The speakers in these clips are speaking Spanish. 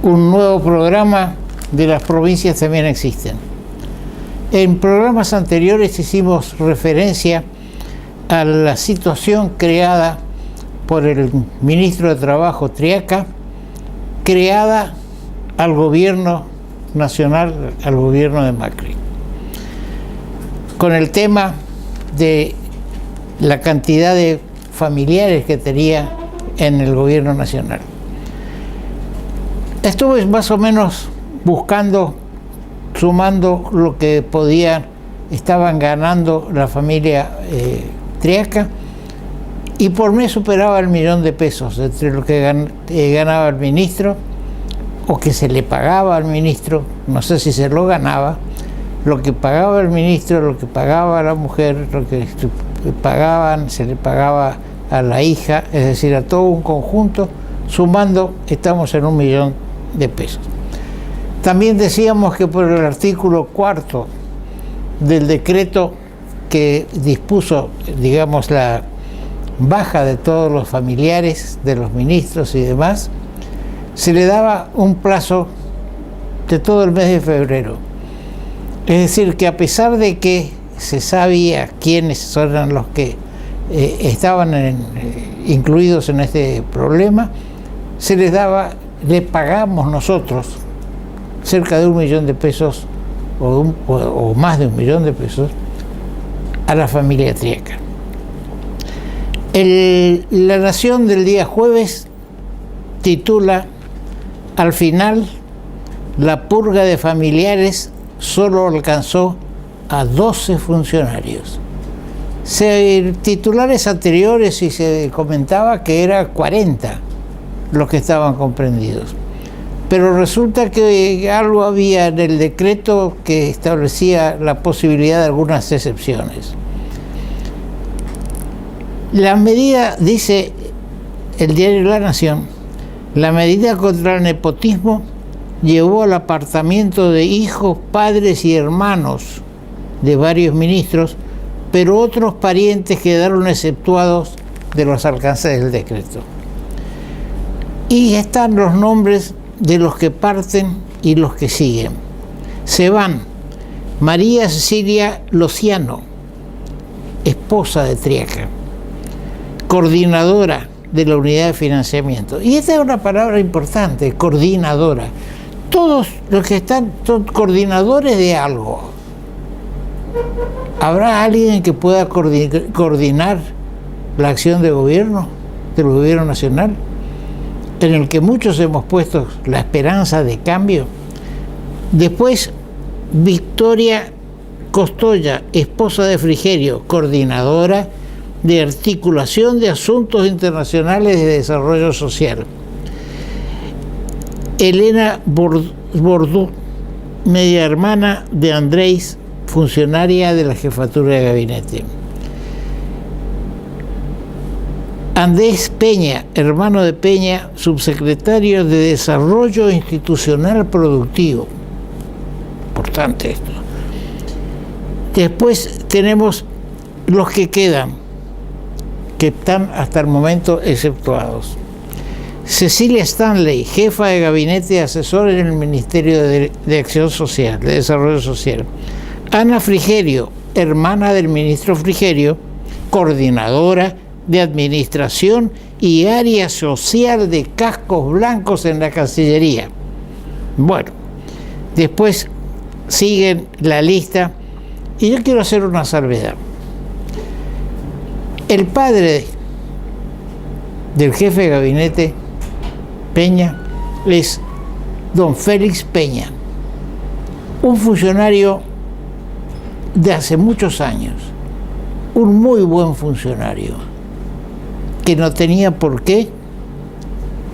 un nuevo programa de las provincias también existen. En programas anteriores hicimos referencia a la situación creada por el ministro de Trabajo Triaca, creada al gobierno nacional, al gobierno de Macri, con el tema de la cantidad de familiares que tenía en el gobierno nacional. Estuve más o menos buscando, sumando lo que estaban ganando la familia Triaca, y por mes superaba el $1.000.000 entre lo que ganaba el ministro, o que se le pagaba al ministro, no sé si se lo ganaba, lo que pagaba el ministro, lo que pagaba a la mujer, lo que se le pagaba a la hija, es decir, a todo un conjunto, sumando estamos en $1.000.000. También decíamos que por el artículo 4 del decreto que dispuso, digamos, la baja de todos los familiares de los ministros y demás, se le daba un plazo de todo el mes de febrero. Es decir, que a pesar de que se sabía quiénes eran los que estaban incluidos en este problema, se les daba, le pagamos nosotros cerca de $1.000.000 o más de $1.000.000 a la familia Triaca. La Nación del día jueves titula: al final, la purga de familiares solo alcanzó a 12 funcionarios. Titulares anteriores y se comentaba que eran 40 los que estaban comprendidos. Pero resulta que algo había en el decreto que establecía la posibilidad de algunas excepciones. La medida, dice el diario La Nación, la medida contra el nepotismo llevó al apartamiento de hijos, padres y hermanos de varios ministros, pero otros parientes quedaron exceptuados de los alcances del decreto. Y están los nombres de los que parten y los que siguen. Se van María Cecilia Lociano, esposa de Triaca, coordinadora de la unidad de financiamiento. Y esta es una palabra importante, coordinadora. Todos los que están son coordinadores de algo. ¿Habrá alguien que pueda coordinar la acción de gobierno, del gobierno nacional, en el que muchos hemos puesto la esperanza de cambio? Después, Victoria Costoya, esposa de Frigerio, coordinadora de articulación de asuntos internacionales de desarrollo social. Elena Bordú, media hermana de Andrés, funcionaria de la jefatura de gabinete. Andrés Peña, hermano de Peña, subsecretario de Desarrollo Institucional Productivo. Importante esto. Después tenemos los que quedan, que están hasta el momento exceptuados. Cecilia Stanley, jefa de gabinete asesor en el Ministerio de Acción Social, de Desarrollo Social. Ana Frigerio, hermana del ministro Frigerio, coordinadora de Administración y Área Social de Cascos Blancos en la Cancillería. Bueno, después siguen la lista, y yo quiero hacer una salvedad. El padre del jefe de gabinete Peña es don Félix Peña, un funcionario de hace muchos años, un muy buen funcionario, que no tenía por qué,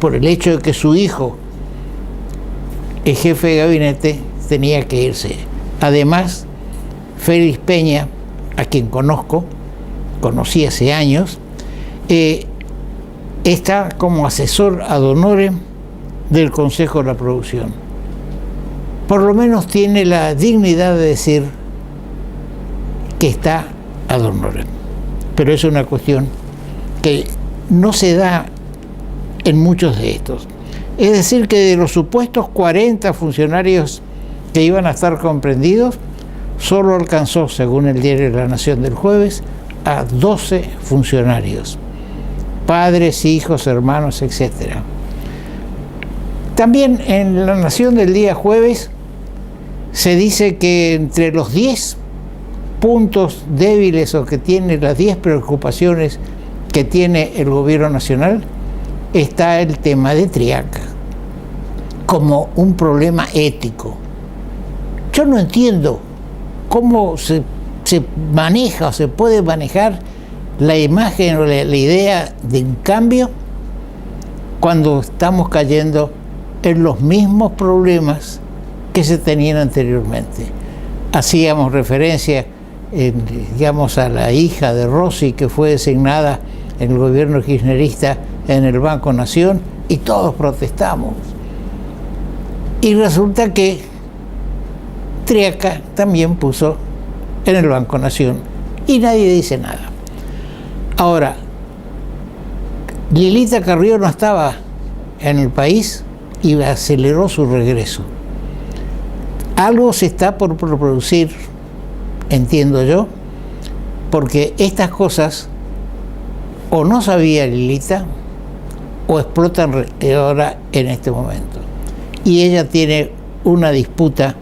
por el hecho de que su hijo, el jefe de gabinete, tenía que irse. Además, Félix Peña, a quien conocí hace años, está como asesor ad honorem del Consejo de la Producción. Por lo menos tiene la dignidad de decir que está ad honorem. Pero es una cuestión que no se da en muchos de estos. Es decir, que de los supuestos 40 funcionarios que iban a estar comprendidos, solo alcanzó, según el diario La Nación del jueves, a 12 funcionarios, padres, hijos, hermanos, etc. También en La Nación del día jueves se dice que entre los 10 puntos débiles o que tiene las 10 preocupaciones que tiene el gobierno nacional está el tema de Triaca como un problema ético. Yo no entiendo cómo se maneja o se puede manejar la imagen o la idea de un cambio cuando estamos cayendo en los mismos problemas que se tenían anteriormente. Hacíamos referencia, digamos, a la hija de Rossi, que fue designada en el gobierno kirchnerista en el Banco Nación, y todos protestamos. Y resulta que Triaca también puso en el Banco Nación y nadie dice nada. Ahora, Lilita Carrió no estaba en el país y aceleró su regreso. Algo se está por producir, entiendo yo, porque estas cosas o no sabía Lilita o explotan ahora en este momento. Y ella tiene una disputa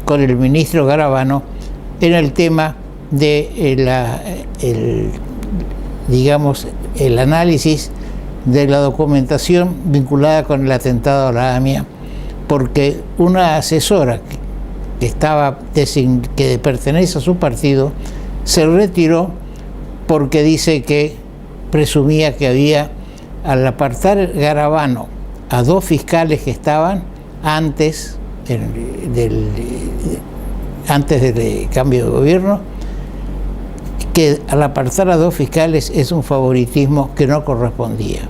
con el ministro Garabano en el tema de el análisis de la documentación vinculada con el atentado a la AMIA, porque una asesora que pertenece a su partido se retiró porque dice que presumía que había, al apartar Garabano a 2 fiscales que estaban antes del cambio de gobierno, que al apartar a 2 fiscales es un favoritismo que no correspondía.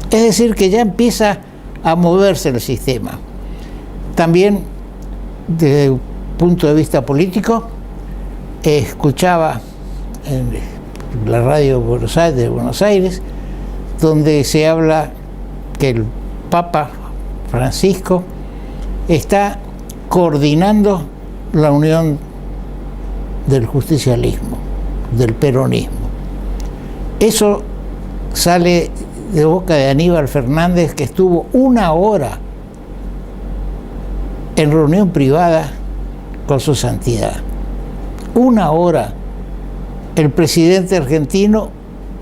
Es decir, que ya empieza a moverse el sistema. También, desde el punto de vista político, escuchaba en la radio de Buenos Aires, donde se habla que el Papa Francisco está coordinando la unión del justicialismo, del peronismo. Eso sale de boca de Aníbal Fernández, que estuvo 1 hora en reunión privada con su santidad. 1 hora. El presidente argentino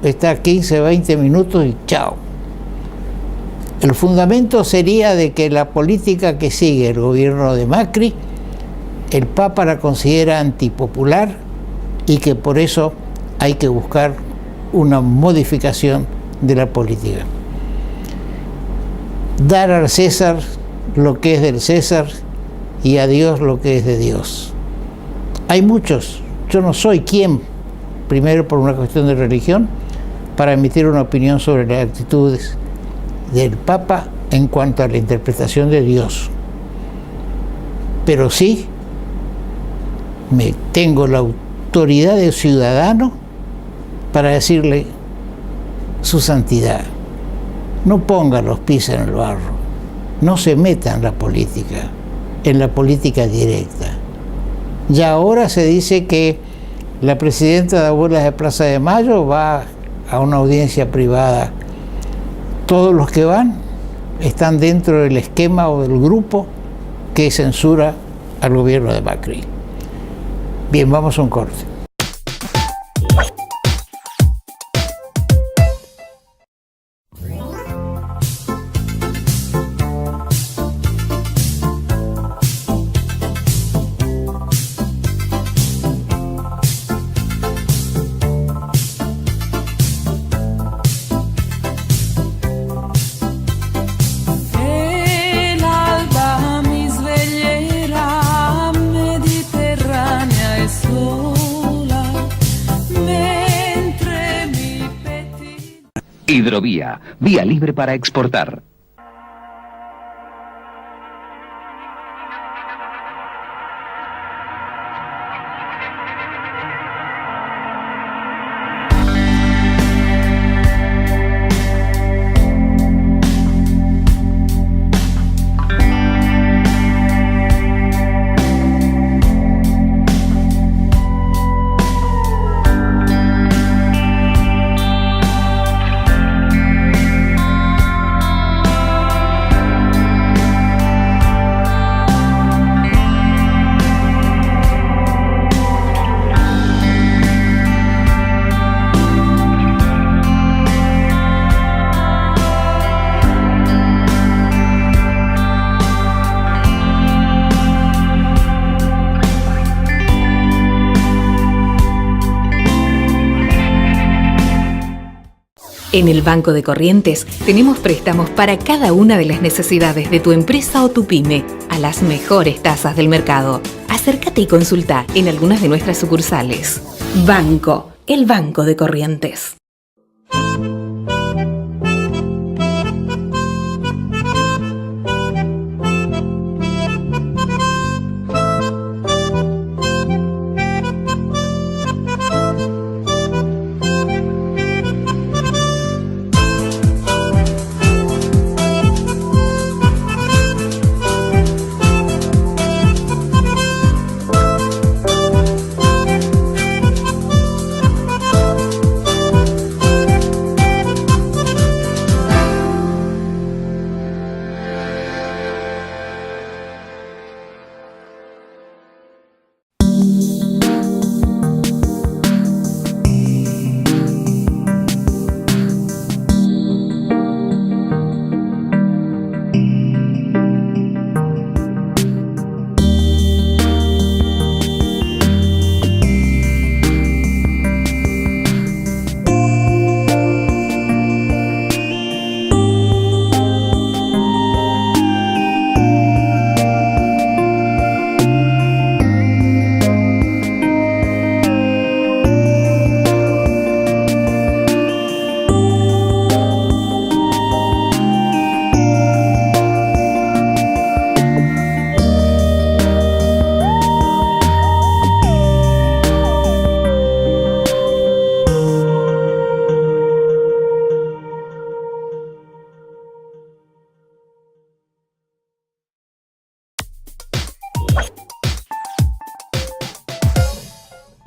está 15, 20 minutos y chao. El fundamento sería de que la política que sigue el gobierno de Macri, el Papa la considera antipopular y que por eso hay que buscar una modificación de la política. Dar al César lo que es del César y a Dios lo que es de Dios. Hay muchos, yo no soy quien, primero por una cuestión de religión, para emitir una opinión sobre las actitudes del Papa en cuanto a la interpretación de Dios. Pero sí tengo la autoridad de ciudadano para decirle: su santidad, no ponga los pies en el barro, no se meta en la política directa. Ya ahora se dice que la presidenta de Abuelas de Plaza de Mayo va a una audiencia privada. Todos los que van están dentro del esquema o del grupo que censura al gobierno de Macri. Bien, vamos a un corte. Hidrovía, vía libre para exportar. En el Banco de Corrientes tenemos préstamos para cada una de las necesidades de tu empresa o tu pyme a las mejores tasas del mercado. Acércate y consulta en algunas de nuestras sucursales. Banco, el Banco de Corrientes.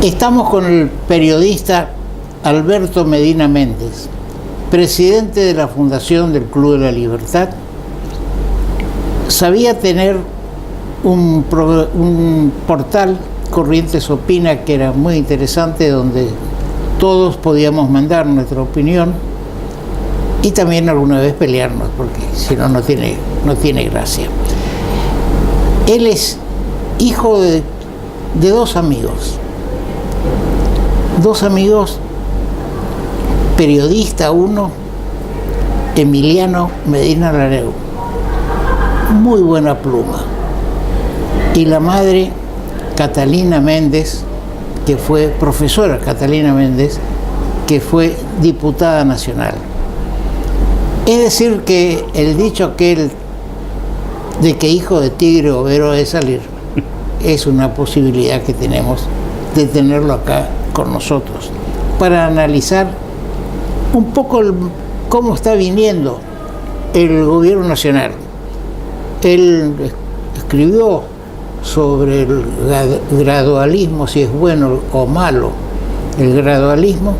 Estamos con el periodista Alberto Medina Méndez, presidente de la Fundación del Club de la Libertad. Sabía tener un portal, Corrientes Opina, que era muy interesante, donde todos podíamos mandar nuestra opinión y también alguna vez pelearnos, porque si no, no tiene gracia. Él es hijo de dos amigos periodista, uno, Emiliano Medina Lareu, muy buena pluma, y la madre, Catalina Méndez, que fue profesora, Catalina Méndez, que fue diputada nacional. Es decir, que el dicho aquel de que hijo de tigre overo es salir, es una posibilidad que tenemos de tenerlo acá con nosotros, para analizar un poco cómo está viniendo el gobierno nacional. Él escribió sobre el gradualismo, si es bueno o malo el gradualismo,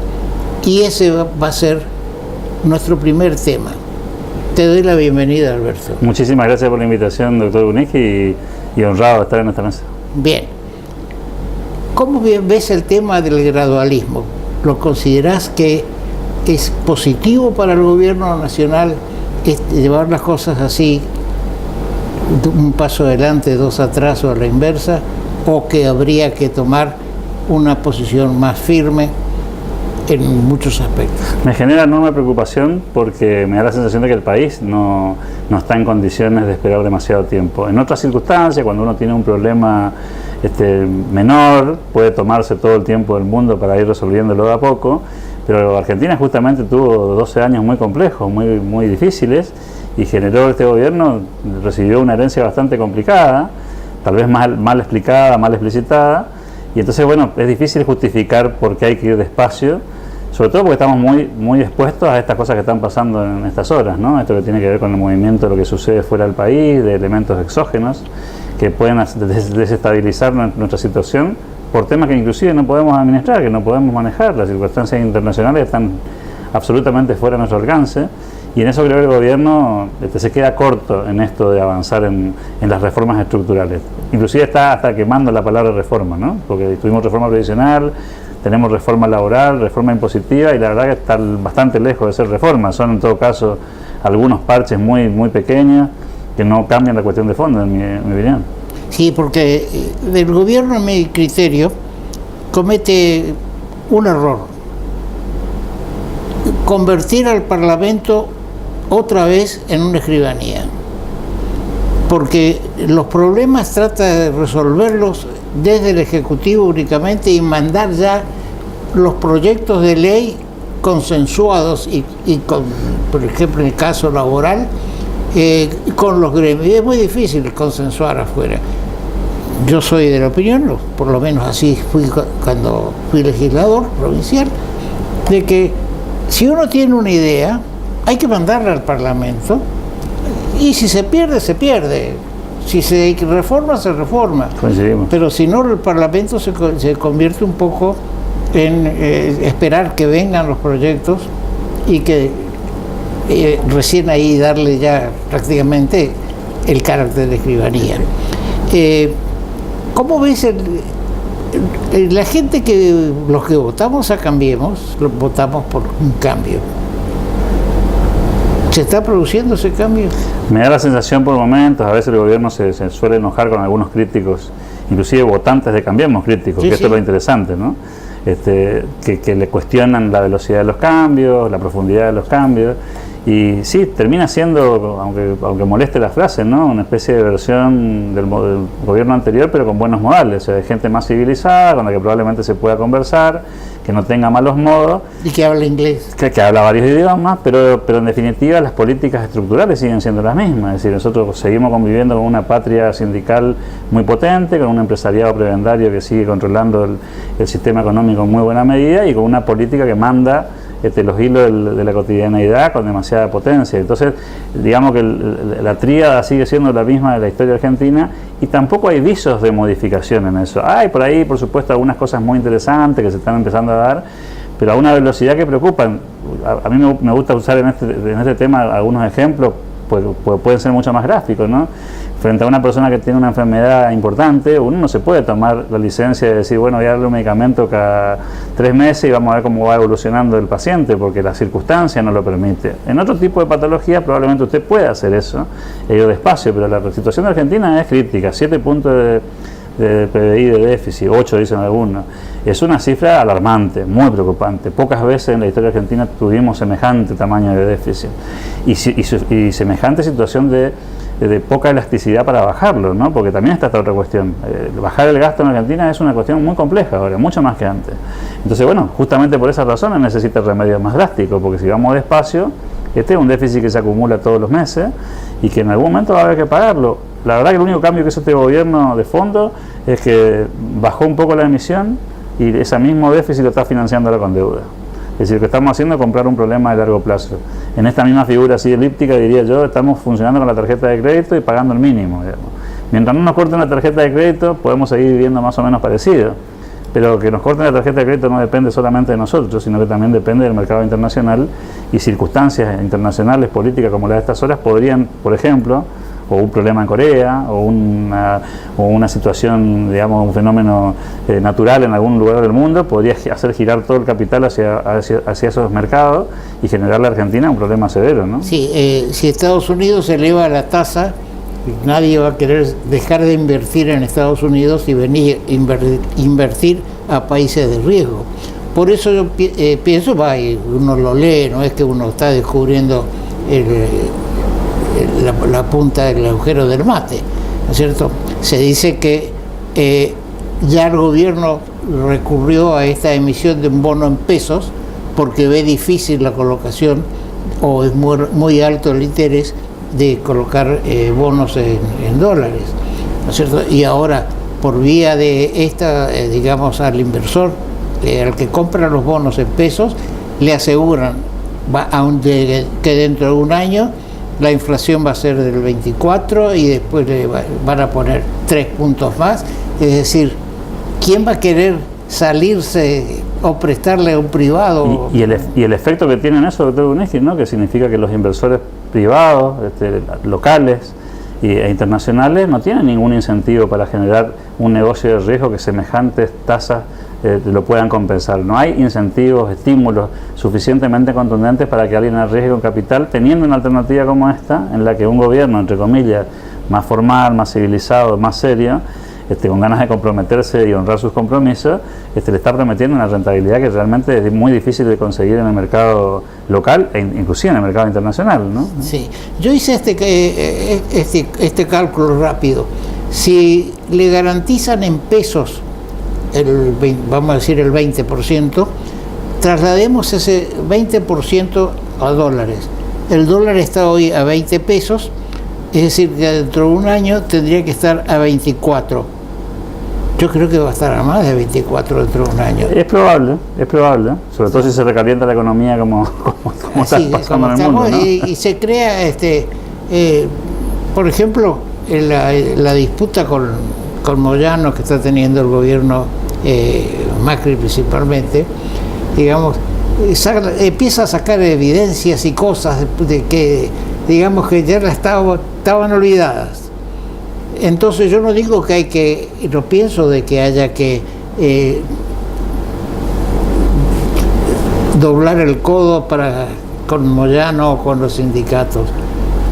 y ese va a ser nuestro primer tema. Te doy la bienvenida, Alberto. Muchísimas gracias por la invitación, doctor Bunigui, y honrado de estar en esta mesa. Bien. ¿Cómo ves el tema del gradualismo? ¿Lo considerás que es positivo para el gobierno nacional llevar las cosas así, un paso adelante, dos atrás o a la inversa, o que habría que tomar una posición más firme en muchos aspectos? Me genera enorme preocupación porque me da la sensación de que el país no está en condiciones de esperar demasiado tiempo. En otras circunstancias, cuando uno tiene un problema menor, puede tomarse todo el tiempo del mundo para ir resolviéndolo de a poco, pero Argentina justamente tuvo 12 años muy complejos, muy difíciles, y generó este gobierno, recibió una herencia bastante complicada, tal vez mal explicada, mal explicitada, y entonces, bueno, es difícil justificar por qué hay que ir despacio, sobre todo porque estamos muy expuestos a estas cosas que están pasando en estas horas, ¿no? Esto que tiene que ver con el movimiento de lo que sucede fuera del país, de elementos exógenos que pueden desestabilizar nuestra situación por temas que inclusive no podemos administrar, que no podemos manejar. Las circunstancias internacionales están absolutamente fuera de nuestro alcance, y en eso creo que el gobierno se queda corto en esto de avanzar en las reformas estructurales. Inclusive está hasta quemando la palabra reforma, ¿no? Porque tuvimos reforma previsional, tenemos reforma laboral, reforma impositiva, y la verdad que están bastante lejos de ser reformas. Son en todo caso algunos parches muy pequeños que no cambian la cuestión de fondo, en mi opinión. Sí, porque el gobierno, a mi criterio, comete un error. convertir al Parlamento otra vez en una escribanía, porque los problemas trata de resolverlos desde el Ejecutivo únicamente y mandar ya los proyectos de ley consensuados y con, por ejemplo, en el caso laboral, con los gremios. Es muy difícil consensuar afuera. Yo soy de la opinión, por lo menos así fui cuando fui legislador provincial, de que si uno tiene una idea, hay que mandarla al Parlamento, y si se pierde, se pierde. Si se reforma, se reforma. Coincidimos. Pero si no, el Parlamento se convierte un poco en esperar que vengan los proyectos y que recién ahí darle ya prácticamente el carácter de escribanía. ¿Cómo ves la gente los que votamos a Cambiemos, votamos por un cambio? ¿Se está produciendo ese cambio? Me da la sensación por momentos, a veces el gobierno se suele enojar con algunos críticos, inclusive votantes de Cambiemos críticos, sí, que esto es lo interesante, ¿no? Que le cuestionan la velocidad de los cambios, la profundidad de los cambios, y sí, termina siendo, aunque moleste la frase, ¿no?, una especie de versión del gobierno anterior, pero con buenos modales, o sea, de gente más civilizada, con la que probablemente se pueda conversar, que no tenga malos modos. Y que habla inglés. Que habla varios idiomas, pero en definitiva las políticas estructurales siguen siendo las mismas. Es decir, nosotros seguimos conviviendo con una patria sindical muy potente, con un empresariado prebendario que sigue controlando el sistema económico en muy buena medida y con una política que manda los hilos de la cotidianeidad con demasiada potencia. Entonces, digamos que la tríada sigue siendo la misma de la historia argentina y tampoco hay visos de modificación en eso. Hay por ahí, por supuesto, algunas cosas muy interesantes que se están empezando a dar, pero a una velocidad que preocupan. A mí me gusta usar en este tema algunos ejemplos, pues pueden ser mucho más gráficos, ¿no? Frente a una persona que tiene una enfermedad importante, uno no se puede tomar la licencia de decir, bueno, voy a darle un medicamento cada 3 meses y vamos a ver cómo va evolucionando el paciente, porque la circunstancia no lo permite. En otro tipo de patología probablemente usted pueda hacer eso, ir despacio, pero la situación de Argentina es crítica, 7 puntos de PBI de déficit, 8 dicen algunos. Es una cifra alarmante, muy preocupante. Pocas veces en la historia argentina tuvimos semejante tamaño de déficit y semejante situación de poca elasticidad para bajarlo, ¿no? Porque también está esta otra cuestión. Bajar el gasto en Argentina es una cuestión muy compleja ahora, mucho más que antes. Entonces, bueno, justamente por esa razón necesita remedios más drásticos, porque si vamos despacio, este es un déficit que se acumula todos los meses y que en algún momento va a haber que pagarlo. La verdad que el único cambio que hizo este gobierno de fondo es que bajó un poco la emisión y ese mismo déficit lo está financiando ahora con deuda. Es decir, lo que estamos haciendo es comprar un problema de largo plazo. En esta misma figura así elíptica, diría yo, estamos funcionando con la tarjeta de crédito y pagando el mínimo, digamos. Mientras no nos corten la tarjeta de crédito, podemos seguir viviendo más o menos parecido. Pero que nos corten la tarjeta de crédito no depende solamente de nosotros, sino que también depende del mercado internacional y circunstancias internacionales, políticas como las de estas horas, podrían, por ejemplo, o un problema en Corea, o una situación, digamos, un fenómeno natural en algún lugar del mundo, podría hacer girar todo el capital hacia esos mercados y generarle a Argentina un problema severo, ¿no? Sí, si Estados Unidos eleva la tasa, nadie va a querer dejar de invertir en Estados Unidos y venir a invertir a países de riesgo. Por eso yo pienso, y uno lo lee, no es que uno está descubriendo la punta del agujero del mate, ¿no es cierto? Se dice que ya el gobierno recurrió a esta emisión de un bono en pesos porque ve difícil la colocación o es muy alto el interés de colocar bonos en dólares, ¿no es cierto? Y ahora, por vía de esta, digamos, al inversor, al que compra los bonos en pesos, le aseguran que dentro de un año la inflación va a ser del 24 y después le van a poner 3 puntos más. Es decir, ¿quién va a querer salirse o prestarle a un privado? Y el efecto que tiene en eso, doctor Brunelleschi, ¿no?, que significa que los inversores privados, locales e internacionales, no tienen ningún incentivo para generar un negocio de riesgo que semejantes tasas lo puedan compensar. No hay incentivos, estímulos suficientemente contundentes para que alguien arriesgue un capital, teniendo una alternativa como esta, en la que un gobierno, entre comillas, más formal, más civilizado, más serio, con ganas de comprometerse y honrar sus compromisos, le está prometiendo una rentabilidad que realmente es muy difícil de conseguir en el mercado local e inclusive en el mercado internacional, ¿no? Sí, yo hice este cálculo rápido. Si le garantizan en pesos, vamos a decir el 20%, traslademos ese 20% a dólares. El dólar está hoy a 20 pesos, es decir, que dentro de un año tendría que estar a 24. Yo creo que va a estar a más de 24 dentro de un año. Es probable, sobre todo si se recalienta la economía como está pasando en el mundo, ¿no? Y se crea, por ejemplo, la disputa con Moyano que está teniendo el gobierno Macri principalmente, digamos, empieza a sacar evidencias y cosas de que, digamos, que ya estaban olvidadas. Entonces yo no digo que no pienso de que haya que doblar el codo con Moyano o con los sindicatos,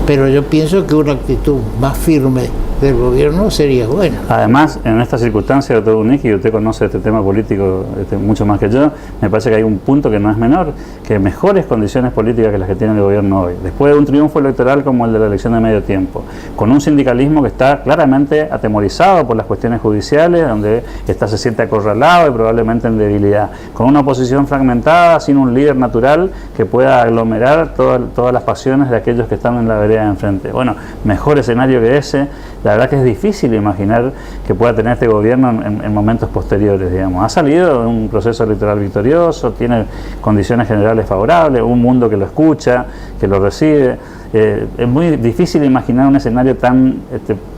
pero yo pienso que una actitud más firme del gobierno sería buena. Además, en esta circunstancia, doctor Brunichi, y usted conoce este tema político mucho más que yo, me parece que hay un punto que no es menor, que mejores condiciones políticas que las que tiene el gobierno hoy, después de un triunfo electoral como el de la elección de medio tiempo, con un sindicalismo que está claramente atemorizado por las cuestiones judiciales, donde se siente acorralado y probablemente en debilidad, con una oposición fragmentada, sin un líder natural que pueda aglomerar todas las pasiones de aquellos que están en la vereda de enfrente. Bueno, mejor escenario que ese, la verdad que es difícil imaginar que pueda tener este gobierno en momentos posteriores, digamos. Ha salido de un proceso electoral victorioso, tiene condiciones generales favorables, un mundo que lo escucha, que lo recibe. Es muy difícil imaginar un escenario tan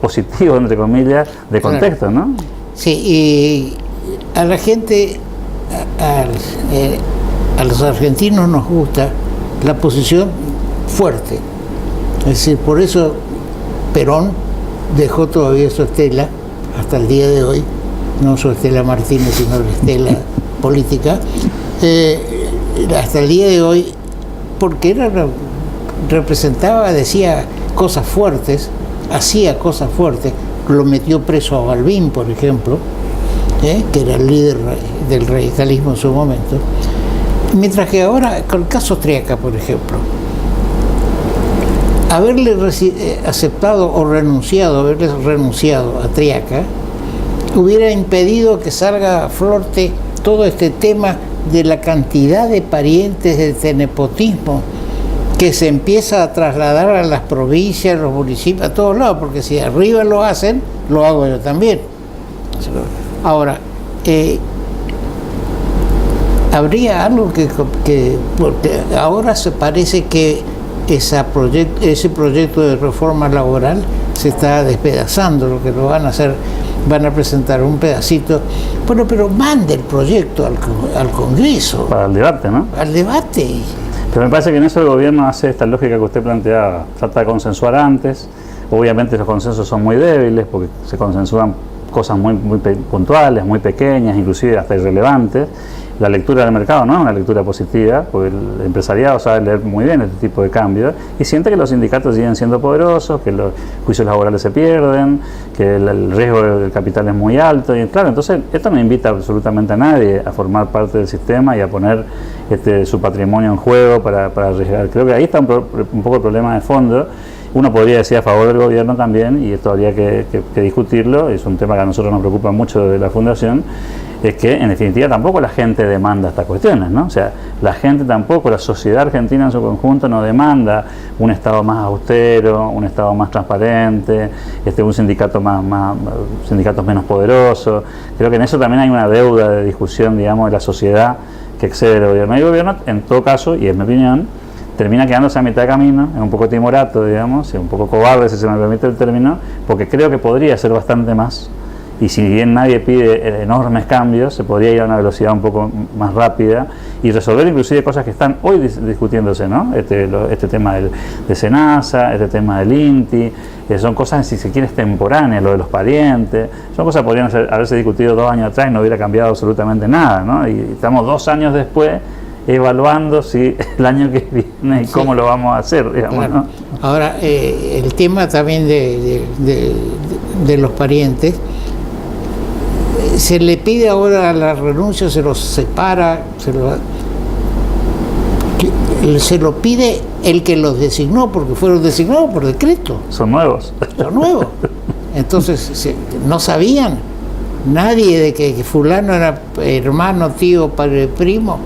positivo, entre comillas, de contexto, ¿no? Sí, y a la gente, a los argentinos nos gusta la posición fuerte. Es decir, por eso Perón dejó todavía su estela hasta el día de hoy, no su estela Martínez, sino la estela política, hasta el día de hoy, porque decía cosas fuertes, hacía cosas fuertes, lo metió preso a Balbín, por ejemplo, que era el líder del radicalismo en su momento, mientras que ahora, con el caso Triaca, por ejemplo, haberle aceptado o haberle renunciado a Triaca hubiera impedido que salga a flote todo este tema de la cantidad de parientes de nepotismo que se empieza a trasladar a las provincias, a los municipios, a todos lados, porque si arriba lo hacen, lo hago yo también. Ahora, habría algo porque ahora se parece que ese proyecto de reforma laboral se está despedazando. Lo que lo van a hacer, van a presentar un pedacito, bueno, pero mande el proyecto al Congreso. Para el debate, ¿no? Al debate. Pero me parece que en eso el gobierno hace esta lógica que usted planteaba, trata de consensuar antes. Obviamente los consensos son muy débiles porque se consensúan cosas muy puntuales, muy pequeñas, inclusive hasta irrelevantes. La lectura del mercado no es una lectura positiva, porque el empresariado sabe leer muy bien este tipo de cambios y siente que los sindicatos siguen siendo poderosos, que los juicios laborales se pierden, que el riesgo del capital es muy alto. Y claro, entonces esto no invita absolutamente a nadie a formar parte del sistema y a poner su patrimonio en juego para arriesgar. Creo que ahí está un poco el problema de fondo. Uno podría decir a favor del gobierno también, y esto habría que discutirlo, es un tema que a nosotros nos preocupa mucho de la Fundación, es que en definitiva tampoco la gente demanda estas cuestiones, ¿no? O sea, la gente tampoco, la sociedad argentina en su conjunto no demanda un Estado más austero, un Estado más transparente, un sindicatos menos poderosos. Creo que en eso también hay una deuda de discusión, digamos, de la sociedad que excede el gobierno. Y el gobierno, en todo caso, y es mi opinión, termina quedándose a mitad de camino, es un poco timorato, digamos, un poco cobarde, si se me permite el término, porque creo que podría hacer bastante más. Y si bien nadie pide enormes cambios, se podría ir a una velocidad un poco más rápida y resolver inclusive cosas que están hoy discutiéndose, ¿no? Este tema de SENASA, este tema del INTI, son cosas, si se quiere, extemporáneas, lo de los parientes, son cosas que podrían haberse discutido 2 años atrás y no hubiera cambiado absolutamente nada, ¿no? Y estamos 2 años después evaluando si el año que viene y cómo lo vamos a hacer, digamos, claro. ¿no? Ahora, el tema también de los parientes, se le pide ahora la renuncia, se los separa, se lo pide el que los designó, porque fueron designados por decreto. Son nuevos. Son nuevos. Entonces, no sabían nadie de que fulano era hermano, tío, padre, primo.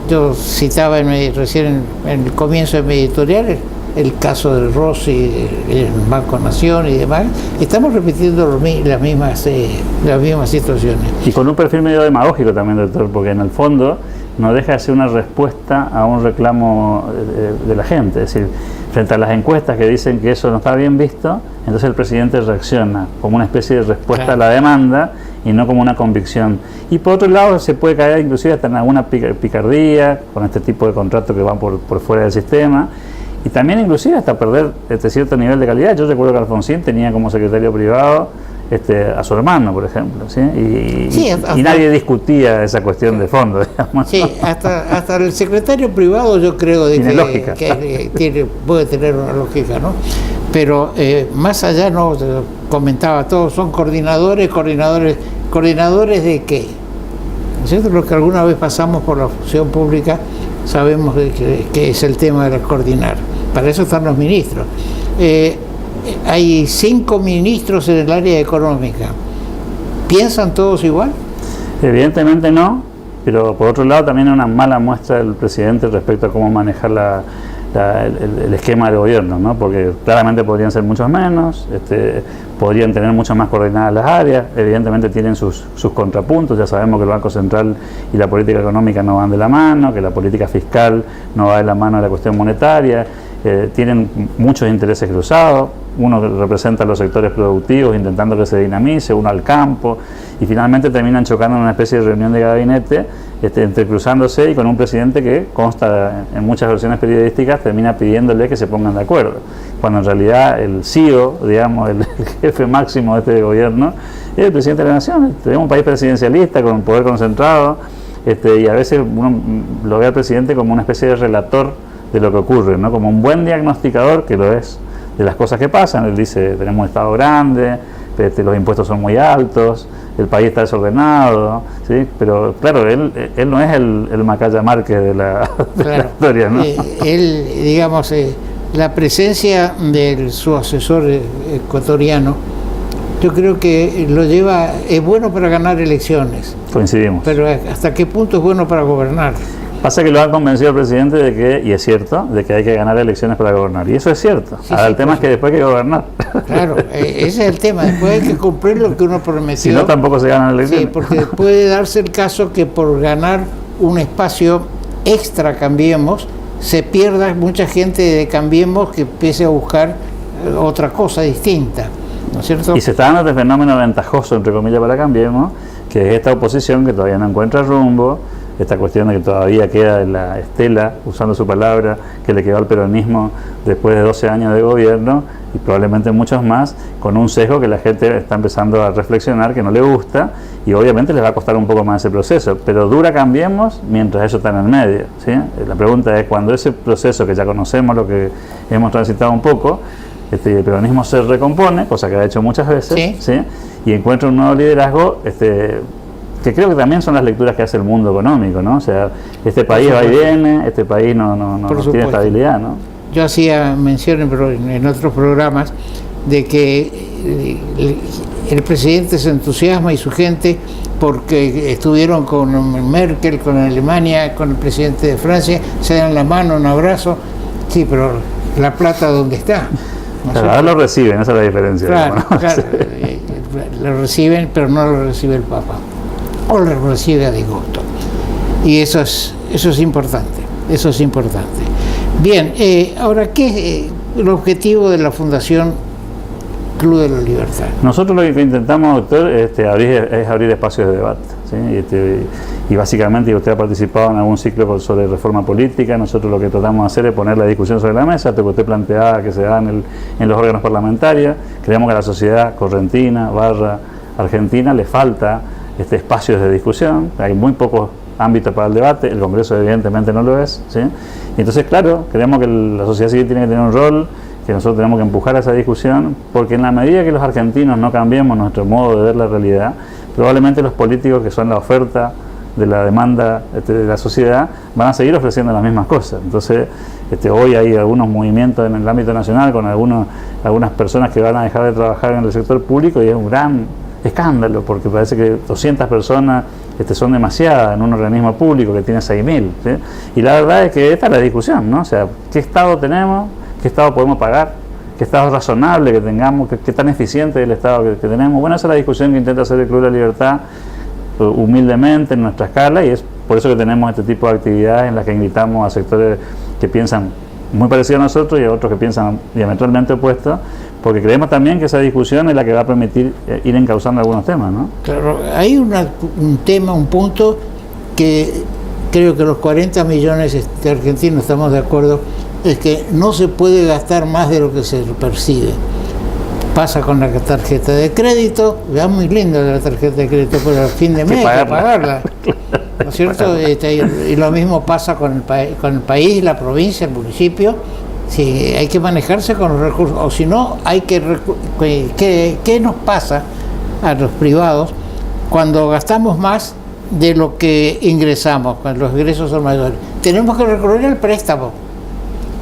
Yo citaba recién en el comienzo de mi editorial el caso del Rossi, el Banco Nación y demás. Estamos repitiendo las mismas situaciones. Y con un perfil medio demagógico también, doctor, porque en el fondo no deja de ser una respuesta a un reclamo de la gente. Es decir, frente a las encuestas que dicen que eso no está bien visto, entonces el presidente reacciona como una especie de respuesta a la demanda y no como una convicción. Y por otro lado se puede caer inclusive hasta en alguna picardía con este tipo de contratos que van por fuera del sistema, y también inclusive hasta perder cierto nivel de calidad. Yo recuerdo que Alfonsín tenía como secretario privado a su hermano, por ejemplo, ¿sí? Y nadie discutía esa cuestión de fondo, digamos. Sí, hasta el secretario privado yo creo de que puede tener una lógica, ¿no? Pero más allá, no comentaba, todos son coordinadores de qué, ¿no es cierto? Los que alguna vez pasamos por la función pública sabemos que es el tema de coordinar. Para eso están los ministros. Hay 5 ministros en el área económica. ¿Piensan todos igual? Evidentemente no, pero por otro lado también es una mala muestra del presidente respecto a cómo manejar el esquema del gobierno, ¿no? Porque claramente podrían ser muchos menos, podrían tener mucho más coordinadas las áreas, evidentemente tienen sus contrapuntos. Ya sabemos que el Banco Central y la política económica no van de la mano, que la política fiscal no va de la mano de la cuestión monetaria, tienen muchos intereses cruzados. Uno representa a los sectores productivos intentando que se dinamice, uno al campo, y finalmente terminan chocando en una especie de reunión de gabinete, entrecruzándose, y con un presidente que consta en muchas versiones periodísticas termina pidiéndole que se pongan de acuerdo, cuando en realidad el CEO, digamos, el jefe máximo de este gobierno, es el presidente de la nación. Tenemos un país presidencialista con un poder concentrado, y a veces uno lo ve al presidente como una especie de relator de lo que ocurre, ¿no? Como un buen diagnosticador, que lo es, de las cosas que pasan. Él dice: tenemos un Estado grande, los impuestos son muy altos, el país está desordenado, ¿sí? Pero claro, él no es el Macaya Márquez de la historia, ¿no? Él, digamos, la presencia de su asesor ecuatoriano, yo creo que lo lleva, es bueno para ganar elecciones. Coincidimos. Pero ¿hasta qué punto es bueno para gobernar? Pasa que lo ha convencido el presidente de que, y es cierto, de que hay que ganar elecciones para gobernar. Y eso es cierto. Sí, ahora el tema es que después hay que gobernar. Claro, ese es el tema. Después hay que cumplir lo que uno prometió. Si no, tampoco se ganan elecciones. Sí, porque puede darse el caso que por ganar un espacio extra Cambiemos, se pierda mucha gente de Cambiemos que empiece a buscar otra cosa distinta, ¿no es cierto? Y se está dando este fenómeno ventajoso, entre comillas, para Cambiemos, que es esta oposición que todavía no encuentra rumbo, esta cuestión de que todavía queda en la estela, usando su palabra, que le quedó al peronismo después de 12 años de gobierno, y probablemente muchos más, con un sesgo que la gente está empezando a reflexionar que no le gusta, y obviamente les va a costar un poco más ese proceso, pero dura Cambiemos mientras eso está en el medio, ¿sí? La pregunta es, cuando ese proceso, que ya conocemos, lo que hemos transitado un poco, el peronismo se recompone, cosa que ha hecho muchas veces, ¿sí? Y encuentra un nuevo liderazgo, que creo que también son las lecturas que hace el mundo económico, ¿no? O sea, este país va y viene, este país no tiene estabilidad, ¿no? Yo hacía mención en otros programas de que el presidente se entusiasma y su gente porque estuvieron con Merkel, con Alemania, con el presidente de Francia, se dan la mano, un abrazo. Sí, pero la plata, ¿dónde está? ¿No? Claro, ahora lo reciben, esa es la diferencia. Claro, ¿no? Claro, lo reciben, pero no lo recibe el Papa, o lo recibe a disgusto. Y eso es importante, eso es importante. Bien, ahora, ¿qué es el objetivo de la Fundación Club de la Libertad? Nosotros lo que intentamos, doctor, es abrir espacios de debate, ¿sí? Y básicamente, usted ha participado en algún ciclo sobre reforma política. Nosotros lo que tratamos de hacer es poner la discusión sobre la mesa, lo que usted planteaba que se da en los órganos parlamentarios. Creemos que a la sociedad correntina, argentina, le falta espacios de discusión. Hay muy pocos ámbitos para el debate, el Congreso evidentemente no lo es, ¿sí? Y entonces, claro, creemos que la sociedad civil tiene que tener un rol, que nosotros tenemos que empujar a esa discusión, porque en la medida que los argentinos no cambiemos nuestro modo de ver la realidad, probablemente los políticos, que son la oferta de la demanda de la sociedad, van a seguir ofreciendo las mismas cosas. Entonces, hoy hay algunos movimientos en el ámbito nacional con algunas personas que van a dejar de trabajar en el sector público, y es un gran escándalo, porque parece que 200 personas son demasiadas en un organismo público que tiene 6.000, ¿sí? Y la verdad es que esta es la discusión, ¿no? O sea, ¿qué Estado tenemos? ¿Qué Estado podemos pagar? ¿Qué Estado es razonable que tengamos? ¿Qué tan eficiente es el Estado que tenemos? Bueno, esa es la discusión que intenta hacer el Club de la Libertad, humildemente, en nuestra escala, y es por eso que tenemos este tipo de actividades en las que invitamos a sectores que piensan muy parecido a nosotros y a otros que piensan diametralmente opuestos, porque creemos también que esa discusión es la que va a permitir ir encauzando algunos temas, ¿no? Claro, hay un punto que creo que los 40 millones de argentinos estamos de acuerdo, es que no se puede gastar más de lo que se percibe. Pasa con la tarjeta de crédito, ya muy linda la tarjeta de crédito, pero al fin de mes hay que pagarla. ¿No es cierto? Y lo mismo pasa con el país, la provincia, el municipio. Sí, hay que manejarse con los recursos, o si no, hay ¿qué nos pasa a los privados cuando gastamos más de lo que ingresamos, cuando los ingresos son mayores? Tenemos que recurrir al préstamo,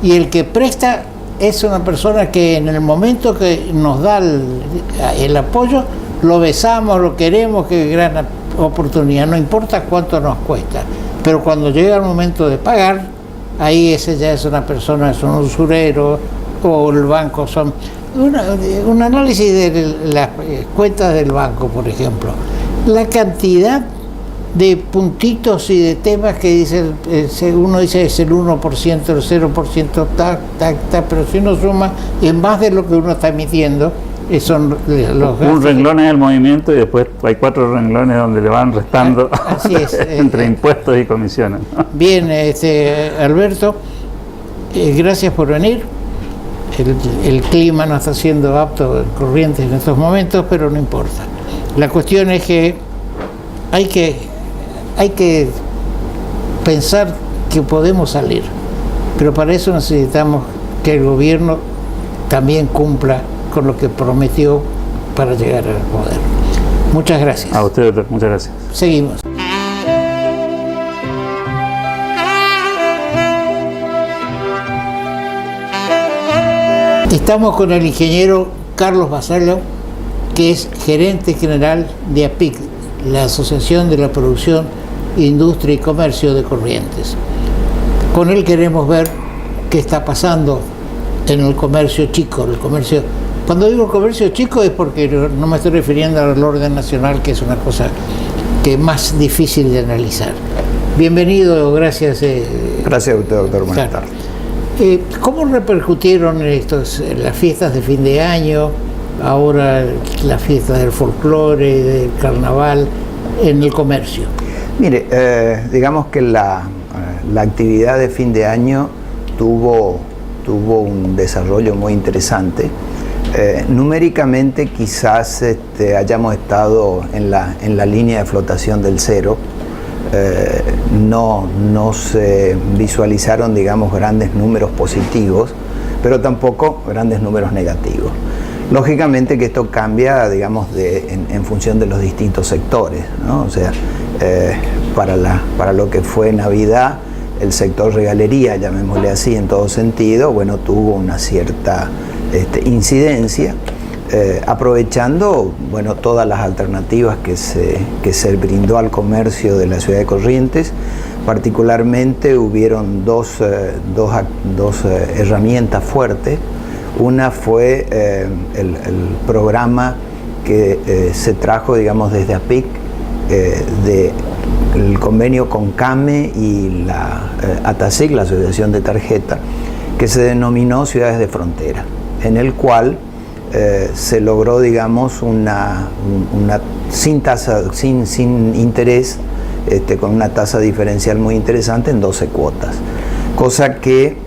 y el que presta es una persona que en el momento que nos da el apoyo, lo besamos, lo queremos, qué gran oportunidad, no importa cuánto nos cuesta, pero cuando llega el momento de pagar, ahí ese ya es una persona, es un usurero, o el banco son... Un análisis de las cuentas del banco, por ejemplo, la cantidad de puntitos y de temas que dice, uno dice es el 1%, el 0%, pero si uno suma, es más de lo que uno está emitiendo. Son los un renglón es el movimiento, y después hay 4 renglones donde le van restando así es, entre impuestos y comisiones, ¿no? Bien, Alberto, gracias por venir. El clima no está siendo apto en Corrientes en estos momentos, pero no importa. La cuestión es que hay que pensar que podemos salir, pero para eso necesitamos que el gobierno también cumpla con lo que prometió para llegar al poder. Muchas gracias. A usted, doctor. Muchas gracias. Seguimos. Estamos con el ingeniero Carlos Vasallo, que es gerente general de APIC, la Asociación de la Producción, Industria y Comercio de Corrientes. Con él queremos ver qué está pasando en el comercio chico, el comercio. Cuando digo comercio chico es porque no me estoy refiriendo al orden nacional, que es una cosa que es más difícil de analizar. Bienvenido, gracias. Gracias a usted, doctor. Buenas tardes. ¿Cómo repercutieron las fiestas de fin de año, ahora las fiestas del folclore, del carnaval, en el comercio? Mire, digamos que la actividad de fin de año tuvo un desarrollo muy interesante. Numéricamente quizás hayamos estado en la línea de flotación del cero. No se visualizaron, digamos, grandes números positivos, pero tampoco grandes números negativos. Lógicamente que esto cambia, digamos, en función de los distintos sectores, ¿no? O sea, para lo que fue Navidad, el sector regalería, llamémosle así, en todo sentido, bueno, tuvo una cierta incidencia, aprovechando, bueno, todas las alternativas que se brindó al comercio de la ciudad de Corrientes. Particularmente hubieron dos herramientas fuertes. Una fue el programa que se trajo, digamos, desde APIC, el convenio con CAME y la ATASIC, la Asociación de Tarjeta, que se denominó Ciudades de Frontera, en el cual se logró, digamos, una sin interés, con una tasa diferencial muy interesante en 12 cuotas, cosa que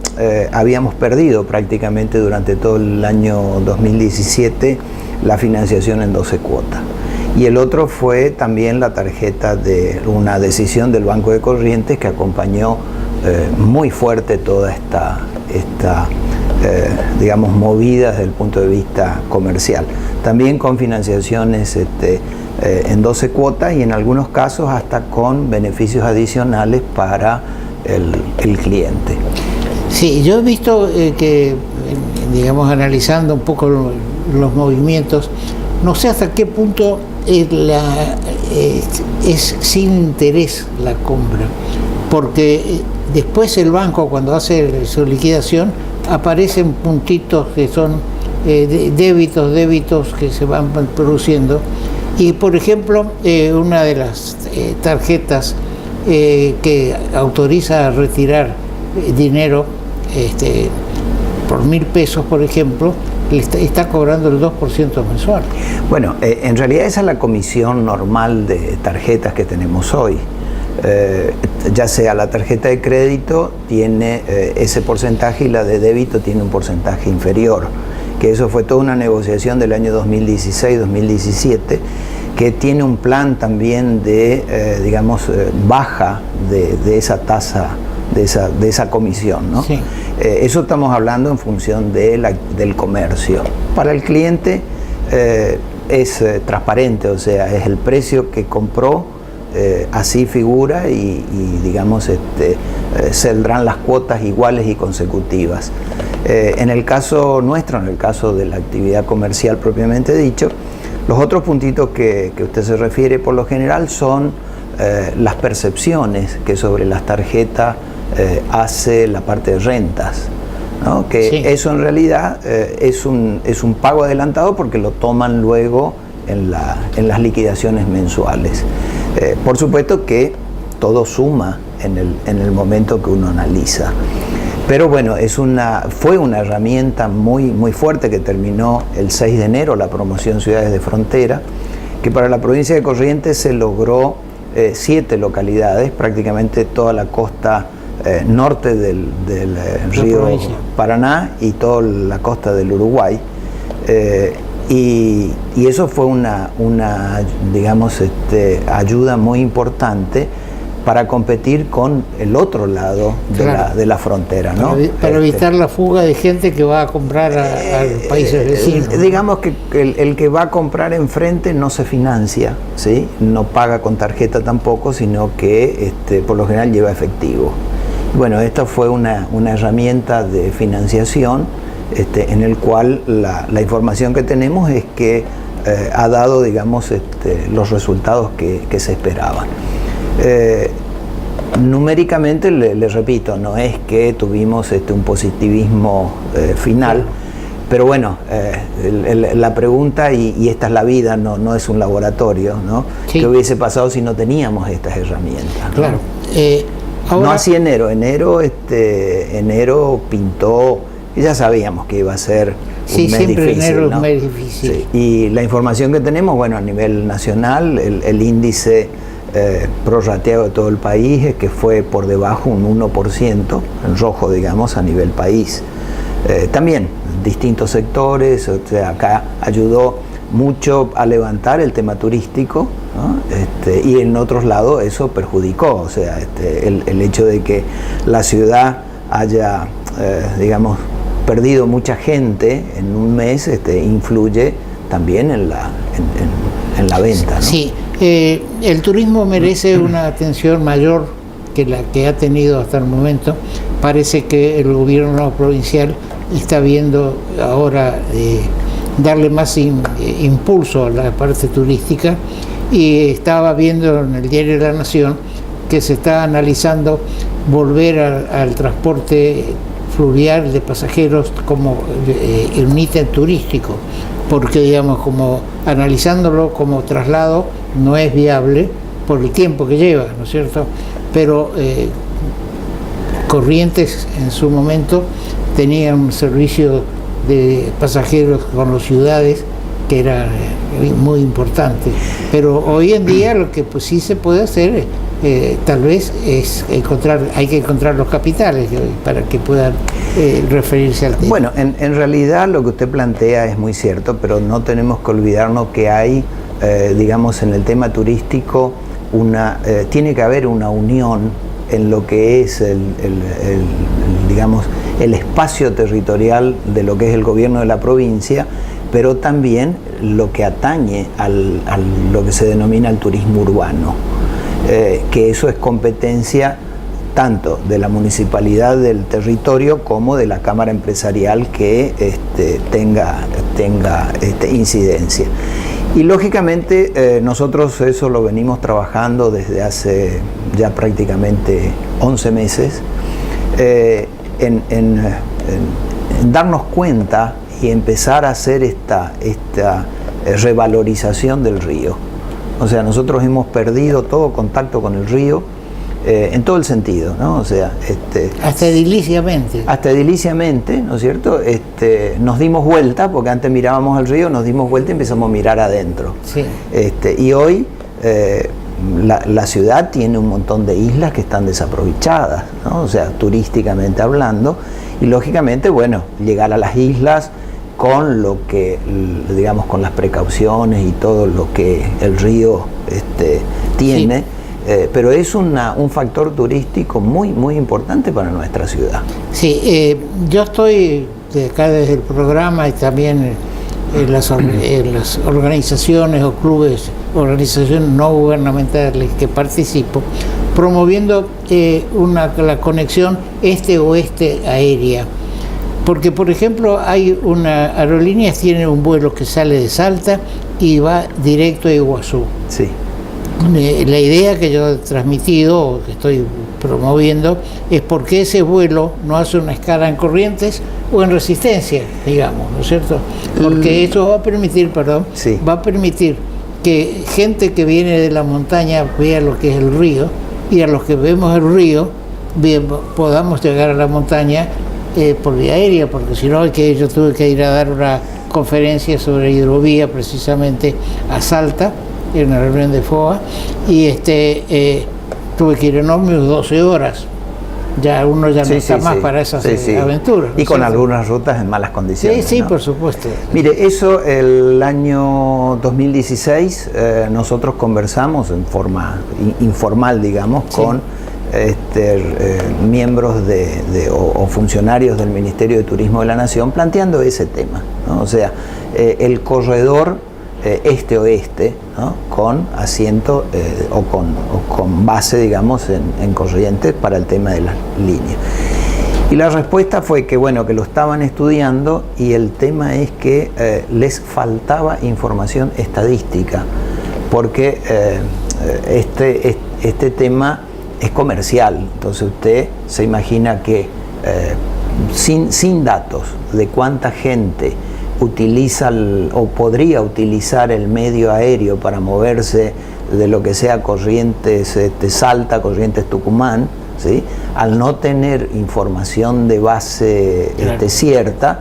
habíamos perdido prácticamente durante todo el año 2017 la financiación en 12 cuotas. Y el otro fue también la tarjeta de una decisión del Banco de Corrientes que acompañó muy fuerte toda esta digamos, movidas desde el punto de vista comercial. También con financiaciones en 12 cuotas y en algunos casos hasta con beneficios adicionales para el cliente. Sí, yo he visto que, digamos, analizando un poco los movimientos, no sé hasta qué punto es sin interés la compra, porque después el banco, cuando hace su liquidación, aparecen puntitos que son débitos que se van produciendo. Y por ejemplo, una de las tarjetas que autoriza a retirar dinero por 1.000 pesos, por ejemplo, está cobrando el 2% mensual. Bueno, en realidad esa es la comisión normal de tarjetas que tenemos hoy. Ya sea la tarjeta de crédito tiene ese porcentaje y la de débito tiene un porcentaje inferior, que eso fue toda una negociación del año 2016-2017, que tiene un plan también de, digamos, baja de esa tasa, de esa comisión, ¿no? Sí. Eso estamos hablando en función del comercio. Para el cliente es transparente, o sea, es el precio que compró, así figura y digamos, saldrán las cuotas iguales y consecutivas. En el caso nuestro, en el caso de la actividad comercial propiamente dicho, los otros puntitos que usted se refiere por lo general son las percepciones que sobre las tarjetas hace la parte de rentas, ¿no? Que sí. Eso en realidad es un pago adelantado porque lo toman luego en las liquidaciones mensuales. Por supuesto que todo suma en el momento que uno analiza. Pero bueno, fue una herramienta muy fuerte que terminó el 6 de enero, la promoción Ciudades de Frontera, que para la provincia de Corrientes se logró 7 localidades, prácticamente toda la costa norte del río Paraná y toda la costa del Uruguay. Y eso fue una digamos, ayuda muy importante para competir con el otro lado de la frontera, ¿no? Para evitar la fuga de gente que va a comprar a los países vecinos. Digamos que el que va a comprar enfrente no se financia, ¿sí? No paga con tarjeta tampoco, sino que por lo general lleva efectivo. Bueno, esta fue una herramienta de financiación en el cual la información que tenemos es que ha dado, digamos, los resultados que se esperaban. Numéricamente, le repito, no es que tuvimos un positivismo final, pero bueno, la pregunta, y esta es la vida, no es un laboratorio, ¿no? Sí. ¿Qué hubiese pasado si no teníamos estas herramientas? Claro. Ahora, no así enero pintó, y ya sabíamos que iba a ser un mes difícil, enero, ¿no? Un mes difícil. Sí. Y la información que tenemos, bueno, a nivel nacional, el índice prorrateado de todo el país es que fue por debajo un 1%, en rojo, digamos, a nivel país. También distintos sectores, o sea, acá ayudó mucho a levantar el tema turístico, ¿no? Y en otros lados eso perjudicó, o sea, el hecho de que la ciudad haya, digamos, perdido mucha gente en un mes, influye también en la venta, ¿no? Sí, el turismo merece una atención mayor que la que ha tenido hasta el momento. Parece que el gobierno provincial está viendo ahora darle más impulso a la parte turística, y estaba viendo en el diario La Nación que se está analizando volver al transporte fluvial de pasajeros como un ítem turístico, porque, digamos, como analizándolo como traslado no es viable por el tiempo que lleva, ¿no es cierto? Pero Corrientes en su momento tenía un servicio de pasajeros con las ciudades que era muy importante, pero hoy en día lo que pues sí se puede hacer tal vez es hay que encontrar los capitales para que puedan referirse al tema. Bueno, en realidad lo que usted plantea es muy cierto, pero no tenemos que olvidarnos que hay, digamos, en el tema turístico tiene que haber una unión en lo que es digamos, el espacio territorial de lo que es el gobierno de la provincia, pero también lo que atañe a lo que se denomina el turismo urbano, que eso es competencia tanto de la municipalidad del territorio como de la Cámara Empresarial que tenga incidencia. Y lógicamente nosotros eso lo venimos trabajando desde hace ya prácticamente 11 meses, en darnos cuenta y empezar a hacer esta revalorización del río. O sea, nosotros hemos perdido todo contacto con el río, en todo el sentido, ¿no? O sea, hasta ediliciamente. Hasta ediliciamente, ¿no es cierto? Nos dimos vuelta, porque antes mirábamos al río, nos dimos vuelta y empezamos a mirar adentro. Sí. Y hoy la ciudad tiene un montón de islas que están desaprovechadas, ¿no? O sea, turísticamente hablando, y lógicamente, bueno, llegar a las islas con lo que, digamos, con las precauciones y todo lo que el río tiene. Sí. Pero es un factor turístico muy, muy importante para nuestra ciudad. Sí, yo estoy acá desde el programa y también en las organizaciones o clubes, organizaciones no gubernamentales que participo, promoviendo la conexión este-oeste aérea. Porque, por ejemplo, aerolíneas tiene un vuelo que sale de Salta y va directo a Iguazú. Sí. La idea que yo he transmitido, o que estoy promoviendo, es por qué ese vuelo no hace una escala en Corrientes o en Resistencia, digamos, ¿no es cierto? Porque eso va a permitir, sí, va a permitir que gente que viene de la montaña vea lo que es el río, y a los que vemos el río podamos llegar a la montaña por vía aérea, porque si no, yo tuve que ir a dar una conferencia sobre hidrovía precisamente a Salta, en una reunión de FOA, y tuve que ir en ómnibus 12 horas. Ya uno ya no está más para esas aventuras. Y con algunas rutas en malas condiciones. Sí, ¿no? Por supuesto. Mire, eso el año 2016 nosotros conversamos en forma informal, digamos, con miembros o funcionarios del Ministerio de Turismo de la Nación, planteando ese tema, ¿no? O sea, el corredor este-oeste, ¿no? Con asiento o con base, digamos, en Corrientes para el tema de las líneas. Y la respuesta fue que, bueno, que lo estaban estudiando, y el tema es que les faltaba información estadística, porque este tema es comercial. Entonces usted se imagina que sin datos de cuánta gente utiliza o podría utilizar el medio aéreo para moverse de lo que sea Corrientes Salta, Corrientes Tucumán, ¿sí? Al no tener información de base cierta,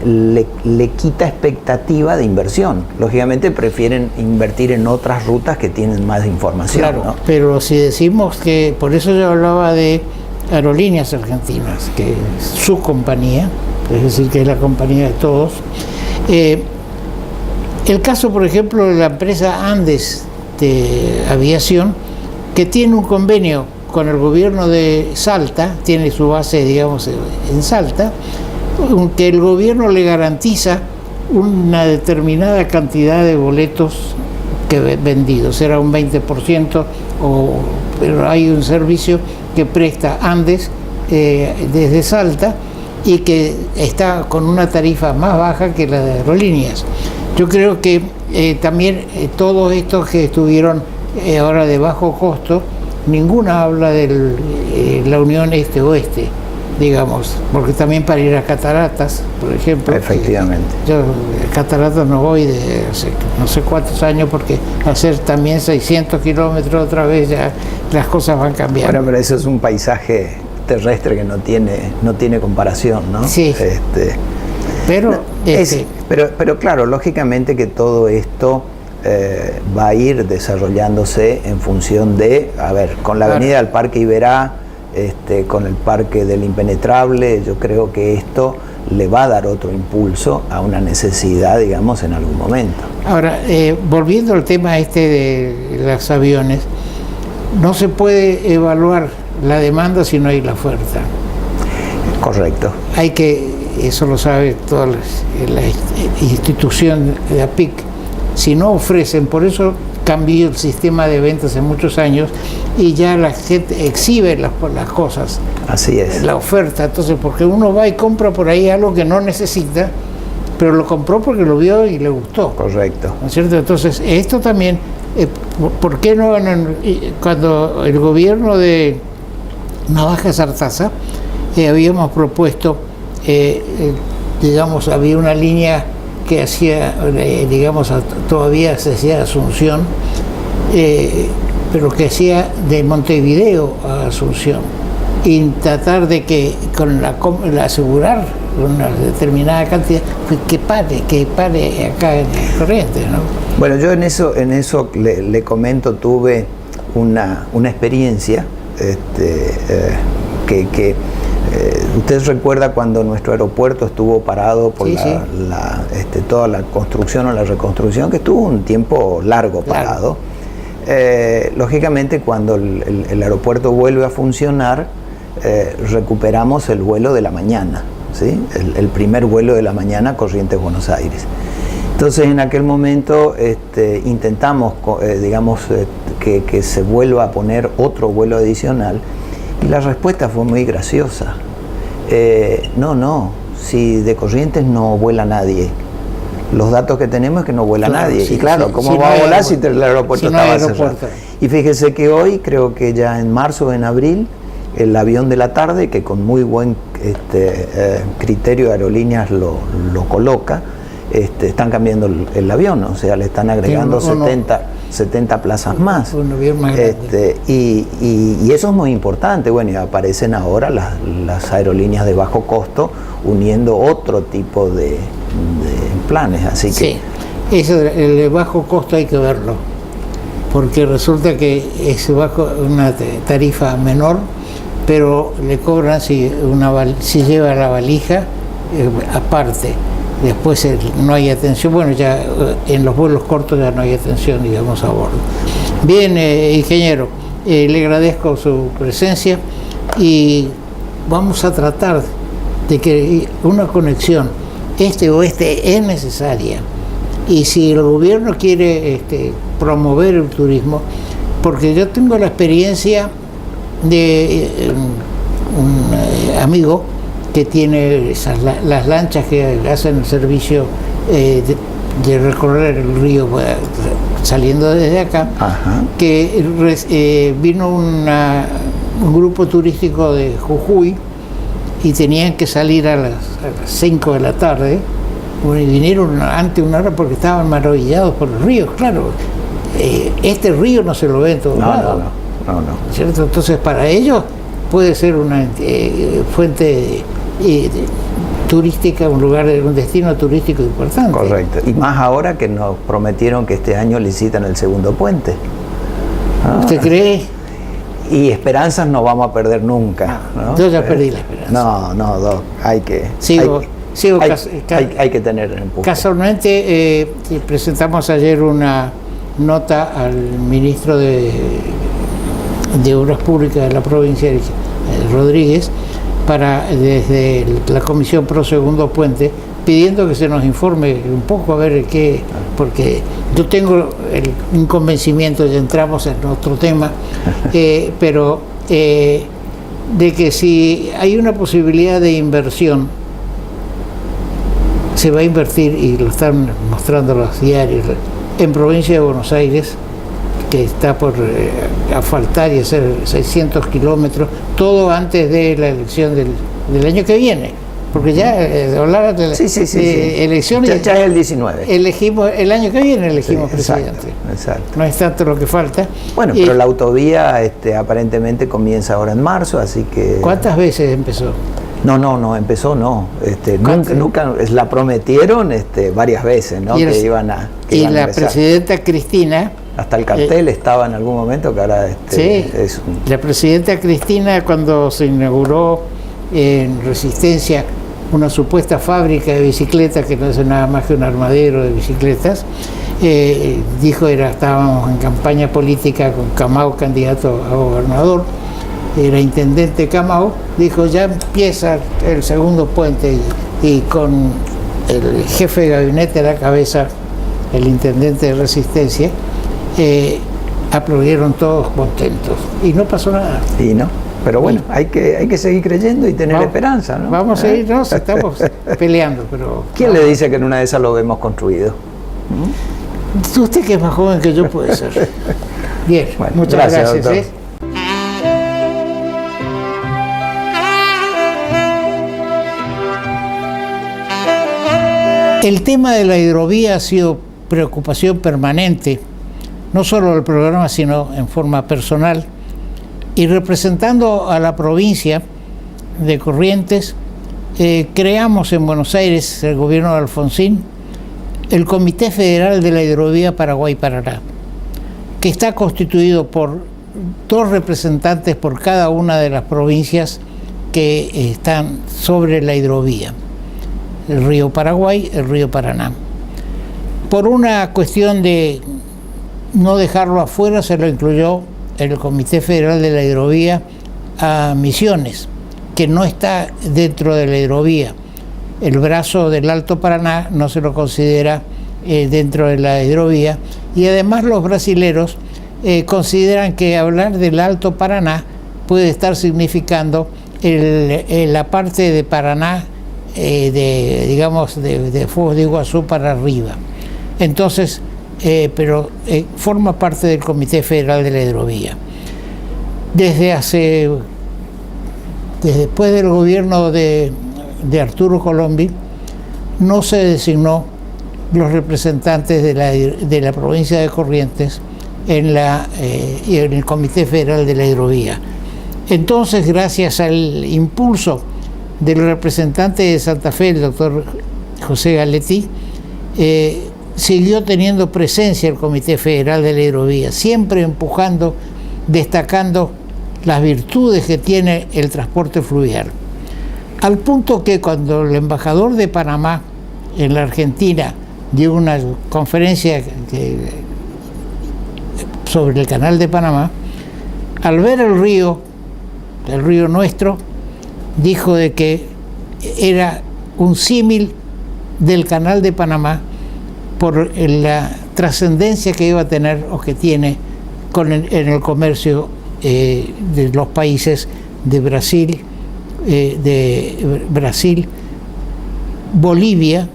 le quita expectativa de inversión. Lógicamente prefieren invertir en otras rutas que tienen más información. Claro, ¿no? Pero si decimos que, por eso yo hablaba de Aerolíneas Argentinas, que es su compañía, es decir, que es la compañía de todos. El caso, por ejemplo, de la empresa Andes de Aviación, que tiene un convenio con el gobierno de Salta, tiene su base, digamos, en Salta, que el gobierno le garantiza una determinada cantidad de boletos vendidos, era un 20%, pero hay un servicio que presta Andes desde Salta, y que está con una tarifa más baja que la de Aerolíneas. Yo creo que también todos estos que estuvieron ahora de bajo costo, ninguna habla de la unión este-oeste, digamos, porque también para ir a Cataratas, por ejemplo. Efectivamente. Yo a Cataratas no voy de no sé cuántos años, porque hacer también 600 kilómetros otra vez, ya las cosas van cambiando. Bueno, pero eso es un paisaje terrestre que no tiene comparación, ¿no? Sí. Pero claro, lógicamente que todo esto va a ir desarrollándose en función de, con la avenida del Parque Iberá, con el Parque del Impenetrable, yo creo que esto le va a dar otro impulso a una necesidad, digamos, en algún momento. Ahora, volviendo al tema de los aviones, no se puede evaluar la demanda si no hay la oferta. Correcto. Hay que, eso lo sabe toda la institución de APIC, si no ofrecen, por eso cambió el sistema de ventas en muchos años y ya la gente exhibe las cosas. Así es. La oferta, entonces, porque uno va y compra por ahí algo que no necesita, pero lo compró porque lo vio y le gustó. Correcto. ¿No es cierto? Entonces, esto también, ¿por qué no? Cuando el gobierno de Navajas Artaza, habíamos propuesto, digamos, había una línea que hacía, digamos, todavía se hacía Asunción, pero que hacía de Montevideo a Asunción, y tratar de que con asegurar una determinada cantidad, que pare acá en Corrientes, ¿no? Bueno, yo en eso le comento, tuve una experiencia que usted recuerda cuando nuestro aeropuerto estuvo parado por toda la construcción o la reconstrucción, que estuvo un tiempo largo parado. Lógicamente, cuando el aeropuerto vuelve a funcionar, recuperamos el vuelo de la mañana, ¿sí? El primer vuelo de la mañana, Corrientes-Buenos Aires. Entonces, en aquel momento intentamos, digamos, que se vuelva a poner otro vuelo adicional, y la respuesta fue muy graciosa. No, si de Corrientes no vuela nadie. Los datos que tenemos es que no vuela nadie. Sí, y claro, ¿cómo va a volar si el aeropuerto estaba cerrado? Y fíjese que hoy, creo que ya en marzo o en abril, el avión de la tarde, que con muy buen criterio de aerolíneas lo coloca, están cambiando el avión, o sea, le están agregando 70 plazas más. Y eso es muy importante. Bueno, y aparecen ahora las aerolíneas de bajo costo uniendo otro tipo de planes, así que... Sí, eso, el de bajo costo hay que verlo, porque resulta que es una tarifa menor, pero le cobran si lleva la valija aparte. Después no hay atención, bueno, ya en los vuelos cortos ya no hay atención, digamos, a bordo. Bien, ingeniero, le agradezco su presencia y vamos a tratar de que una conexión este-oeste es necesaria, y si el gobierno quiere promover el turismo, porque yo tengo la experiencia de un amigo que tiene las lanchas que hacen el servicio de recorrer el río saliendo desde acá. Ajá. Que vino un grupo turístico de Jujuy y tenían que salir a las 5 de la tarde. Bueno, y vinieron antes una hora porque estaban maravillados por los ríos, claro. Este río no se lo ve en todos lados. No. ¿Cierto? Entonces, para ellos puede ser una fuente turística, un destino turístico importante. Correcto. Y más ahora que nos prometieron que este año licitan el segundo puente. ¿Usted cree? Y esperanzas no vamos a perder nunca, ¿no? Yo ya perdí la esperanza. No, hay que... Hay que tener empuje. Casualmente presentamos ayer una nota al ministro de Obras Públicas de la provincia, Rodríguez, desde la Comisión Pro Segundo Puente, pidiendo que se nos informe un poco a ver qué, porque yo tengo un convencimiento, ya entramos en otro tema, pero de que si hay una posibilidad de inversión, se va a invertir, y lo están mostrando los diarios, en provincia de Buenos Aires, que está por asfaltar y hacer 600 kilómetros, todo antes de la elección del año que viene, porque ya hablar de elecciones ya es el 19. El año que viene elegimos presidente. Exacto. No es tanto lo que falta. Bueno, pero la autovía aparentemente comienza ahora en marzo, así que... ¿Cuántas veces empezó? No, empezó no. Nunca la prometieron varias veces, ¿no? Que iban a la presidenta Cristina... Hasta el cartel estaba en algún momento, que ahora la presidenta Cristina, cuando se inauguró en Resistencia una supuesta fábrica de bicicletas, que no es nada más que un armadero de bicicletas, dijo, estábamos en campaña política con Camao, candidato a gobernador, era intendente Camao, dijo ya empieza el segundo puente, y con el jefe de gabinete a la cabeza, el intendente de Resistencia, aplaudieron todos contentos y no pasó nada. Y no, pero bueno, hay que seguir creyendo y tener esperanza, ¿no? Vamos a seguirnos, estamos peleando, pero... ¿Quién le dice que en una de esas lo vemos construido? Usted, que es más joven que yo, puede ser. Bien, Bueno, muchas gracias, gracias. doctor. El tema de la hidrovía ha sido preocupación permanente, no solo del programa, sino en forma personal. Y representando a la provincia de Corrientes, creamos en Buenos Aires, el gobierno de Alfonsín, el Comité Federal de la Hidrovía Paraguay-Paraná, que está constituido por 2 representantes por cada una de las provincias que están sobre la hidrovía, el río Paraguay, el río Paraná. Por una cuestión de no dejarlo afuera, se lo incluyó en el Comité Federal de la Hidrovía a Misiones, que no está dentro de la hidrovía. El brazo del Alto Paraná no se lo considera dentro de la hidrovía, y además los brasileros consideran que hablar del Alto Paraná puede estar significando la parte de Paraná, digamos, de Foz de Iguazú para arriba. Entonces, pero forma parte del Comité Federal de la Hidrovía. Desde después del gobierno de Arturo Colombi, no se designó los representantes de la provincia de Corrientes en el Comité Federal de la Hidrovía. Entonces, gracias al impulso del representante de Santa Fe, el doctor José Galetti, siguió teniendo presencia el Comité Federal de la Hidrovía, siempre empujando, destacando las virtudes que tiene el transporte fluvial. Al punto que cuando el embajador de Panamá en la Argentina dio una conferencia sobre el canal de Panamá, al ver el río nuestro, dijo de que era un símil del canal de Panamá por la trascendencia que iba a tener o que tiene en el comercio de los países de Brasil, Bolivia,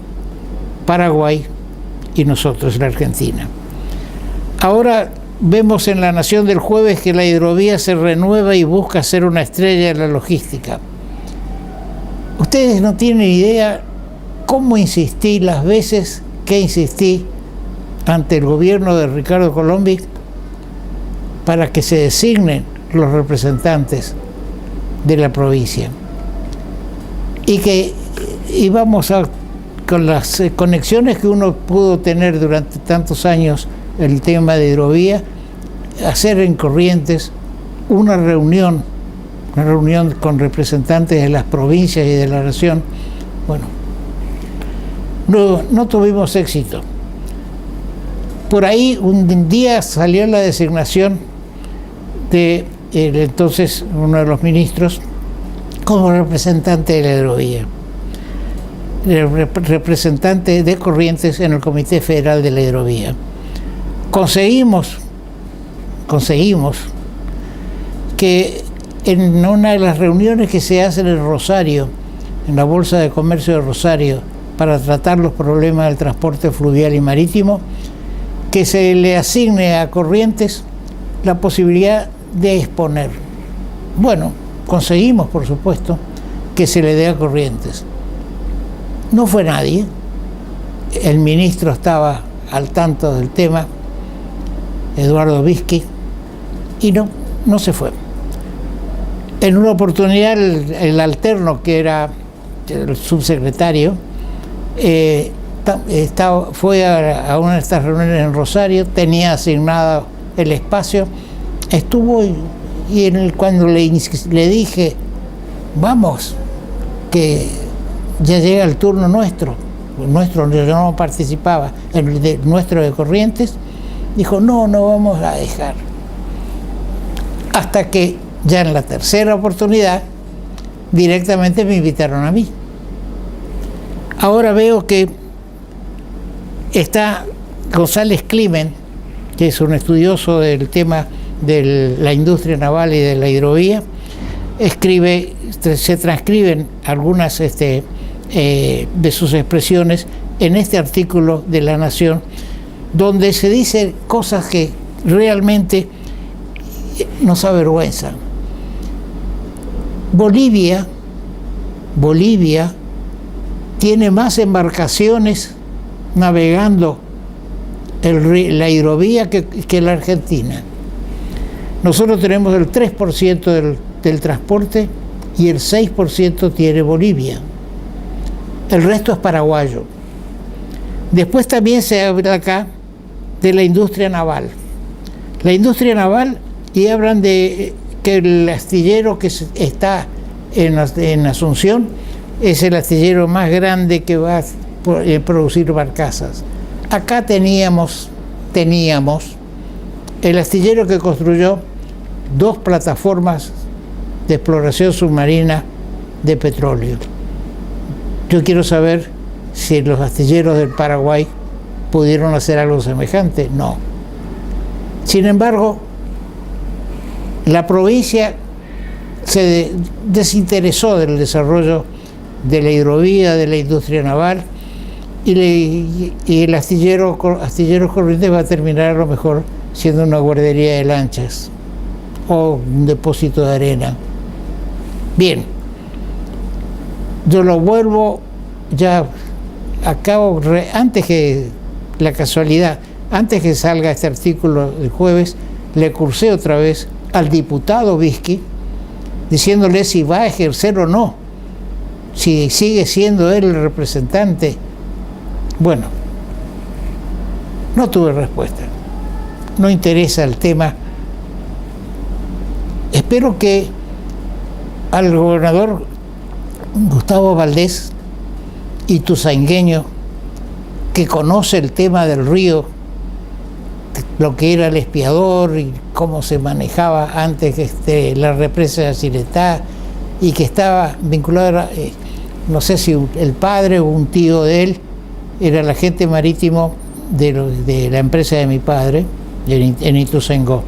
Paraguay y nosotros, la Argentina. Ahora vemos en La Nación del jueves que la hidrovía se renueva y busca ser una estrella de la logística. Ustedes no tienen idea cómo insistí, las veces que insistí ante el gobierno de Ricardo Colombi para que se designen los representantes de la provincia, y que íbamos con las conexiones que uno pudo tener durante tantos años el tema de hidrovía, hacer en Corrientes una reunión con representantes de las provincias y de la nación. Bueno, no tuvimos éxito. Por ahí un día salió la designación de entonces uno de los ministros como representante de la hidrovía, representante de Corrientes en el Comité Federal de la Hidrovía. Conseguimos que en una de las reuniones que se hacen en Rosario, en la Bolsa de Comercio de Rosario, para tratar los problemas del transporte fluvial y marítimo, que se le asigne a Corrientes la posibilidad de exponer. Bueno, conseguimos, por supuesto, que se le dé a Corrientes. No fue nadie, el ministro estaba al tanto del tema, Eduardo Vizqui, y no se fue. En una oportunidad el alterno, que era el subsecretario, fue a una de estas reuniones en Rosario, tenía asignado el espacio, estuvo y cuando le dije, vamos, que ya llega el turno nuestro, yo no participaba, el nuestro de Corrientes, dijo, no vamos a dejar. Hasta que Ya en la tercera oportunidad, directamente me invitaron a mí. Ahora veo que está González Climent, que es un estudioso del tema de la industria naval y de la hidrovía, se transcriben algunas de sus expresiones en este artículo de La Nación, donde se dicen cosas que realmente nos avergüenzan. Bolivia tiene más embarcaciones navegando la hidrovía que la Argentina. Nosotros tenemos el 3% del transporte y el 6% tiene Bolivia. El resto es paraguayo. Después también se habla acá de la industria naval. La industria naval, y hablan de que el astillero que está en Asunción es el astillero más grande que va a producir barcazas. Acá teníamos el astillero que construyó 2 plataformas de exploración submarina de petróleo. Yo quiero saber si los astilleros del Paraguay pudieron hacer algo semejante. No. Sin embargo, la provincia se desinteresó del desarrollo de la hidrovía, de la industria naval, y el astillero Corrientes va a terminar a lo mejor siendo una guardería de lanchas o un depósito de arena. Bien, yo lo vuelvo, ya acabo, antes que la casualidad, antes que salga este artículo el jueves, le cursé otra vez al diputado Vizqui, diciéndole si va a ejercer o no, si sigue siendo él el representante. Bueno, no tuve respuesta, no interesa el tema. Espero que al gobernador Gustavo Valdés, ituzaingueño, que conoce el tema del río, lo que era el espiador y cómo se manejaba antes la represa de Aciretá, y que estaba vinculado, no sé si el padre o un tío de él era el agente marítimo de la empresa de mi padre en Ituzaingó.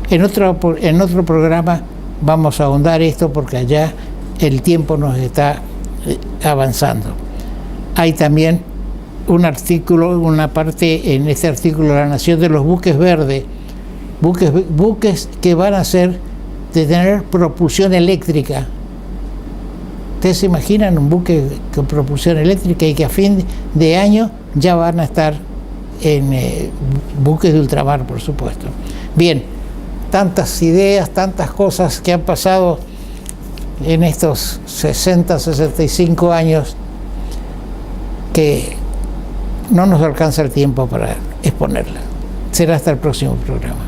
En otro programa vamos a ahondar esto, porque allá el tiempo nos está avanzando. Hay también un artículo, una parte en este artículo de La Nación, de los buques verdes, buques que van a ser de tener propulsión eléctrica. ¿Ustedes se imaginan un buque con propulsión eléctrica y que a fin de año ya van a estar en buques de ultramar, por supuesto? Bien, tantas ideas, tantas cosas que han pasado en estos 60, 65 años que no nos alcanza el tiempo para exponerlas. Será hasta el próximo programa.